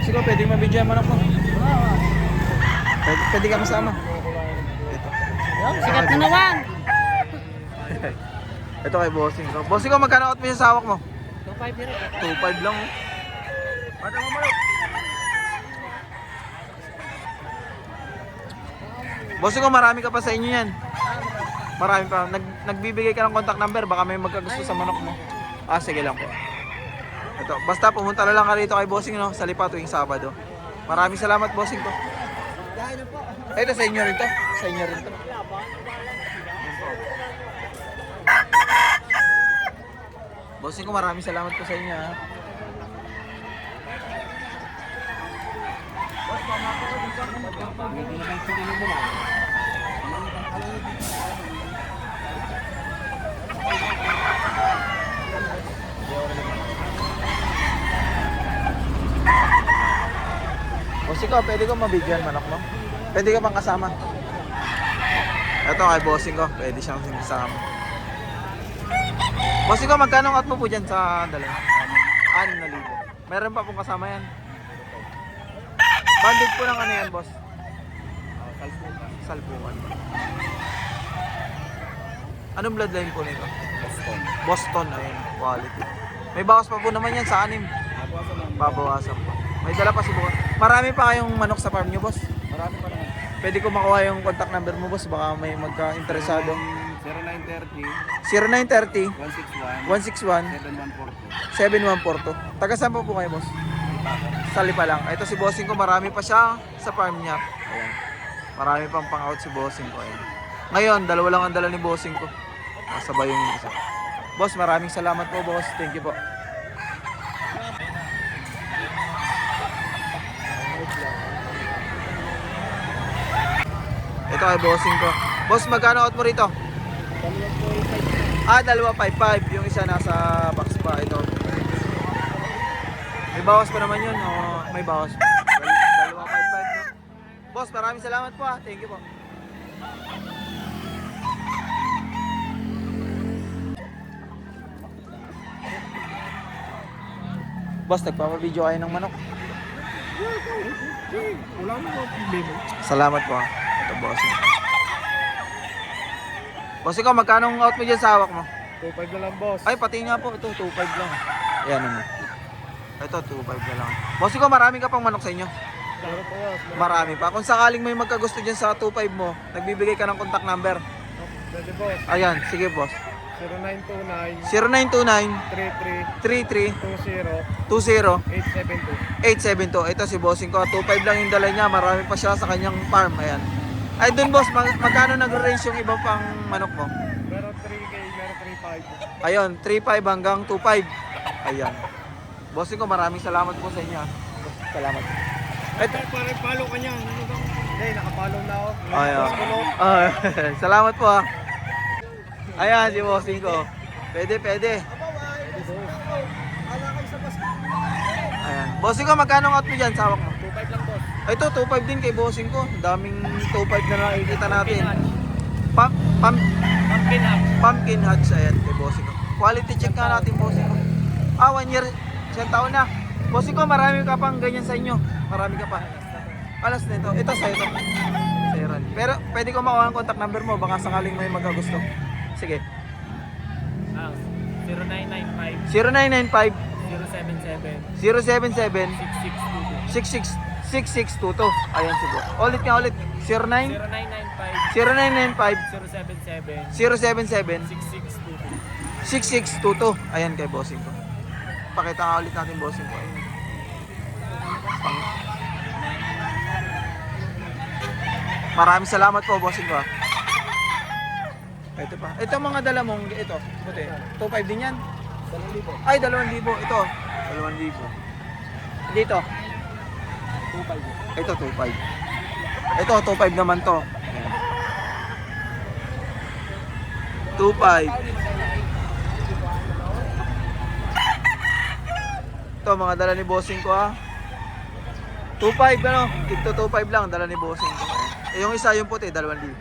Bossing ko, pwede mabidyo yung manok mo. Pwede ka masama. Ito. Sikat na naman. Ito kay Bossing ko. Bossing ko, magkano out mo yung sawak mo? 2.5 din. 2.5 lang. Bata mo manok. Bossing ko, marami ka pa sa inyo yan. Marami pa. Nagbibigay ka ng contact number. Baka may magkagusto sa manok mo. Ah, sige lang po. Ito. Basta pumunta na lang ka rito kay Bossing, no? Sa Lipa tuwing Sabado. Maraming salamat, Bossing ko. Ito sa inyo rin to. Sa inyo rin to. Bossing ko, maraming salamat po sa inyo, ha. Bossing ko, pwede ko mabigyan manok mo? Pwede ka pang kasama? Ito kay Bossing ko, pwede siyang kasama. Bossing ko, magkano out mo po dyan sa dalawa? 6,000. Meron pa pong kasama yan. Banded po ng ano yan, boss? Salpungan. Anong bloodline po nito? Boston. Boston, ayun, quality. May bawas pa po naman yan sa 6. Babawasan pa. May dala pa si Bukod. Marami pa kayong manok sa farm nyo, boss? Marami pa naman. Pwede ko makuha yung contact number mo, boss. Baka may magka-interesado. 0930 0930 161 161 7142. 7142. Taga saan po kayo, boss? Sa Lipa lang. Ito si Bossing ko, marami pa siya sa farm niya. Ayan. Marami pang pang-out si Bossing ko. Ayan. Ngayon, dalawa lang ang dala ni Bossing ko. Nasabay yung isa. Boss, maraming salamat po, boss. Thank you po. Ito kay Bossing ko. Boss, magkano out mo rito? 255. Yung isa nasa box pa. Ito. May bawas pa naman yun. O, may bawas pa. 255, no? Boss, maraming salamat po, ha. Thank you po. Boss, nagpapabideo kayo ng manok. Wala mo ba problema? Salamat po, ha. Ito, Bossing. Bossing ko, magkano out mo dyan sa hawak mo? 2.5 na lang, boss. Ay, pati nga po. Ito, 2.5 lang. Ayan naman. Ito, 2.5 na lang. Bossing ko, marami ka pang manok sa inyo? Meron po, boss. Marami pa. Kung sakaling may magkagusto dyan sa 2.5 mo, nagbibigay ka ng contact number. Pwede, boss. Ayan, sige, boss. 0929 0929 33 33 20 20 872. 872. Ito si Bossing ko. 2.5 lang yung dala niya. Marami pa siya sa kanyang farm. Ayan. Ay, dun, boss. Magkano nag-range yung ibang pang manok mo? Meron 3K, meron 3.5. Ayun, 3.5 hanggang 2.5. Ayan. Bossing ko, maraming salamat po sa inyo. Salamat. Ito, parang follow ka niya. Ano bang? Hindi, nakapollow na ako. Ayan. Salamat po, ha. Ayan, si Bossing ko. Pwede. Ayan. Bossing ko, magkano out mo dyan sa hawak mo? 2.5 lang, boss. Ito, 2.5 din kay Bossing ko. Daming 2.5 na nakikita natin. Pumpkin up. Pumpkin hatch, ayan, kay Bossing ko. Quality check nga natin, Bossing ko. 1 year, 10 taon na. Bossing ko, marami ka pang ganyan sa inyo. Marami ka pa. Alas na ito. Ito sa'yo to. Sa'yo rin. Pero pwede ko makuha ang contact number mo. Baka sakaling may magkagusto. Sige. 0995 0995 077 077 6622. 6622. Ayan, sige. Ulit nga ulit. 09 0995 0995 077 077 6622. Ayan kay Bossing ko. Pakita nga ulit natin, Bossing ko. Ayan. Maraming salamat po, Bossing ko. Ito pa. Ito mga dala mong ito. Buti. 2.5 din yan. 2,000. Ay, 2,000. Ito. 2,000. Dito. 2.5. Ito, 2.5. Ito, 2.5 naman to. 2.5. Ito, mga dala ni Bossing ko, ha. 2.5, ano? Ito, 2.5 lang, dala ni Bossing ko. Eh, yung isa, yung puti, 2,000.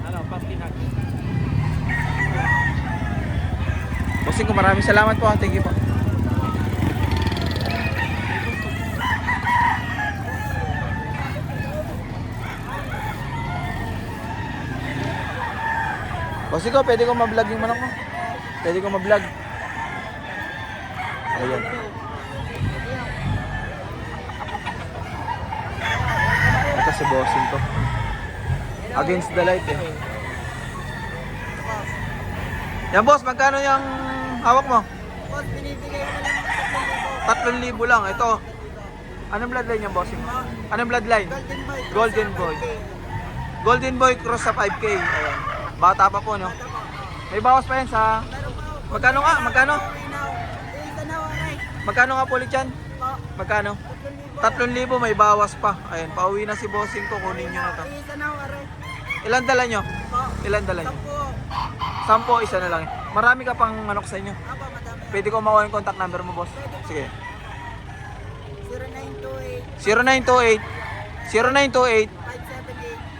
Ano, pumpkin up. Bossing ko, maraming salamat po. Thank you po. Bossing ko, pwede ko ma-vlog yung manok mo? Pwede ko ma-vlog. Ayan. Ito si bossing ko. Against the light eh. Yan boss, magkano yung hawak mo? Boss, binibigay ko na lang 3,000 lang. Ito. Anong bloodline yung bossing mo? Anong bloodline? Golden Boy. Golden Boy. Golden Boy cross sa 5K. Ayan. Bata pa po, no? May bawas pa yan sa... Magkano nga? Magkano? Magkano nga po ulit yan? Magkano? 3,000 may bawas pa. Ayan, pauwi na si bossing ko. Kunin nyo na to. Ilan dala nyo? Ilan dala nyo? 10, isa na lang. Marami ka pang manok sa inyo. Pwede ko makuha yung contact number mo, boss. Sige. 0928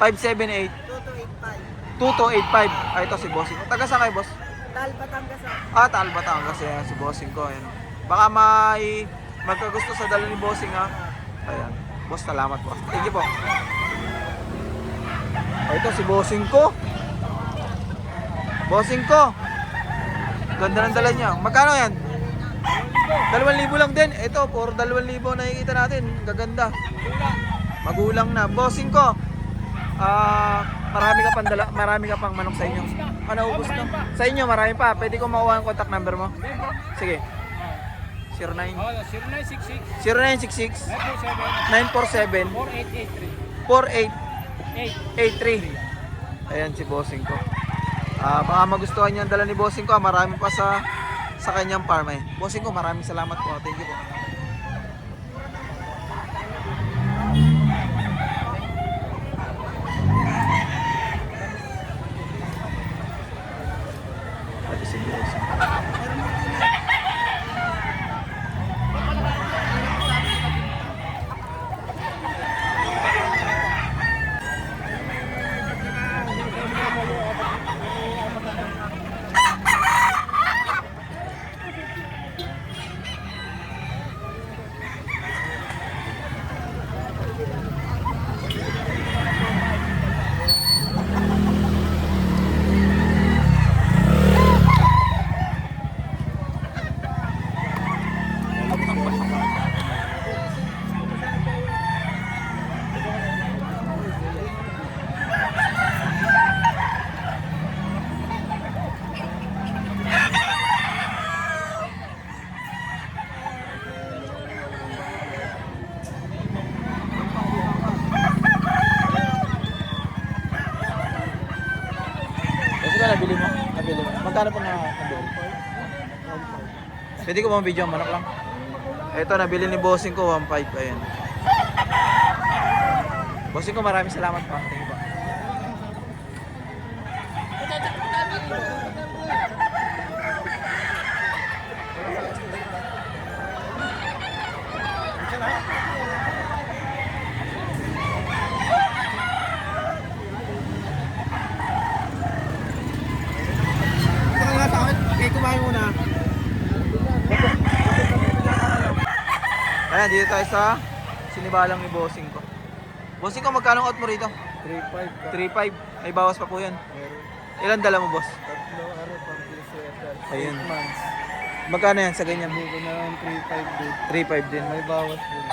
578 2285. Ah, ito si bossing. Taga saan kayo, boss? Taal Batangas. Ayan, si bossing ko. Ayan. Baka may magkagusto sa dala ni bossing, ha. Ayan. Boss, salamat po. Thank you po. Ah, ito si bossing ko. Bossing ko. Ganda ng dala niya. Magkano yan? 2,000 lang din. Ito, for 2,000 nakikita natin. Gaganda. Magulang na. Bossing ko. Marami ka pang manok sa inyo. Ubus na. Sa inyo, marami pa. Pwede ko makuha ang contact number mo? Sige. 0966 947 4883. Ayan si bossing ko. Baka magustuhan niyo ang dala ni bossing ko. Marami pa sa kanyang farm eh. Bossing ko, maraming salamat po. Thank you po. Ito si bossing. Nabili mo? Magkano po nabili? Pwede ko bang video ang manok lang? Ito, nabili ni bossing ko 1.5. Ayan. Bossing ko, maraming salamat pa. Thank you po. Ayan, dito tayo sa sinibalang ni bossing ko. Bossing ko, magkano out mo rito? 3.5. May bawas pa po yan. Ilan dala mo, boss? Ayun. Magkano yan sa ganyan? 3.5 din. May bawas din.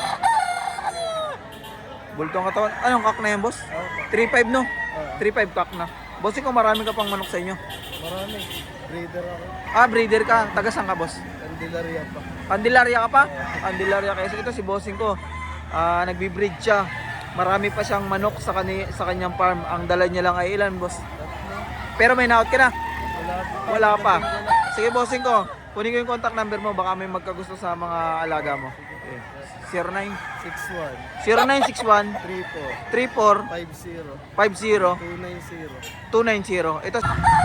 Bultong katawan. Anong kak na yan, boss? 3.5 no? 3.5 kak na. Bossing ko, marami ka pang manok sa inyo. Marami. Breeder ako. Ah, breeder ka. Taga saan ka, boss? Candelaria pa. Candelaria ka pa? Candelaria kasi ito si bossing ko. Nagbi-breed siya. Marami pa siyang manok sa kanyang farm. Ang dala niya lang ay ilan, boss? Pero may na-out ka na? Wala pa. Sige, bossing ko. Kunin ko yung contact number mo. Baka may magkagusto sa mga alaga mo. Okay. 0961 34 50 290. Ito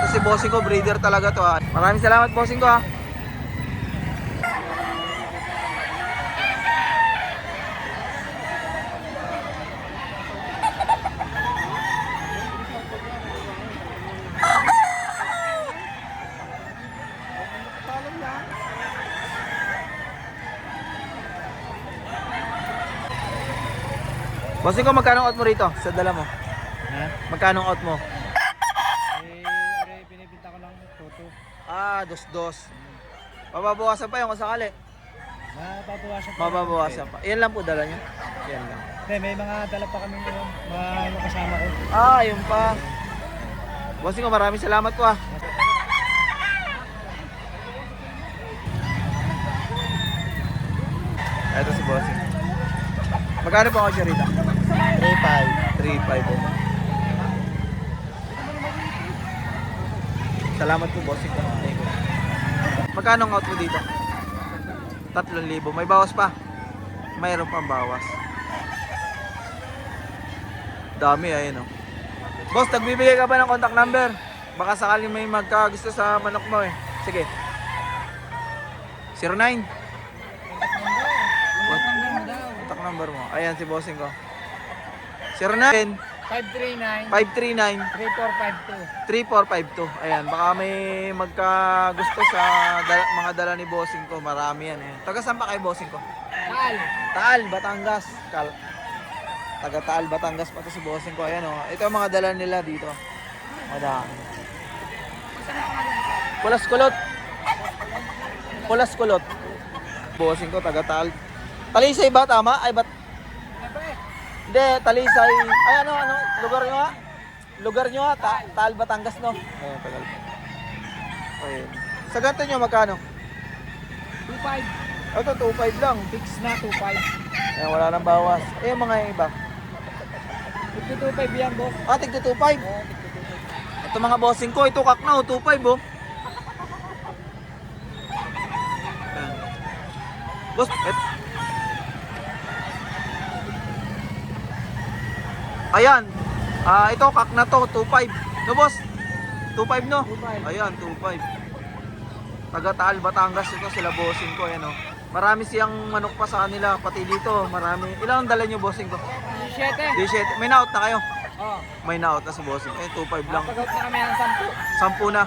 si bossing ko, breeder talaga to ha. Maraming salamat bossing ko ha. Bossing ko, magkano out mo rito sa dala mo? Ha? Magkano out mo? Pinipinta ko lang toto. Ah, dos-dos. Mababawasan pa yung kung sakali. Mapapawasan pa. Mababawasan pa. Yan lang po dala nyo. Yan lang. Hindi, may mga dala pa kami mga kasama ko. Ah, yun pa. Bossing ko, maraming salamat po ah. Ito si Bossing. Magkano po ako dyan rito? 3-5. 3.5 po. Salamat po, Bossing ko. Thank you. Magkano ang out mo dito? 3,000. May bawas pa. Mayroon pang bawas. Dami, ayun oh. Boss, nagbibigay ka ba ng contact number? Baka sakaling may magkagusto sa manok mo eh. Sige. 09. Contact number mo. Ayan si Bossing ko. 09 539 539 3452. 3452. Ayan, baka may magkagusto sa mga dala ni Bossing ko. Marami yan eh. Taga saan pa kay Bossing ko? Tal. Taal, Batangas. Taga Taal, Batangas pa to si Bossing ko. Ayan oh. Ito ang mga dala nila dito. Madami. Pulas kulot. Pulas kulot. Bossing ko, taga Taal. Talisay ba? Tama? Ay, ba't? Hindi, Talisay. Ay, ano, lugar nyo nga? Lugar nyo nga, Taal, Batangas, no? Ayan, tagal. Ayan. Sa ganito nyo, magkano? 2.5. Ito, 2.5 lang. Fix na 2.5. Ayan, wala nang bawas. Eh, yung mga iba. 52.5 yan, boss. Ah, tigto 2.5. Ito mga bossing ko, ito kakna, 2.5 oh. Ayan. Boss, ayan. Ito kakna to, 2.5. No, boss? 2.5 no? 2.5. Ayan, 2.5. Taga Taal, Batangas ito sila bossing ko, ayan oh. Marami siyang manok pa sa kanila, pati dito, marami. Ilang ang dala nyo bossing ko? 17. 17. May na-out na kayo? Oh. May na-out na sa bossing. Eh, 2.5 lang. Pag-out na kami ng 10. 10 na.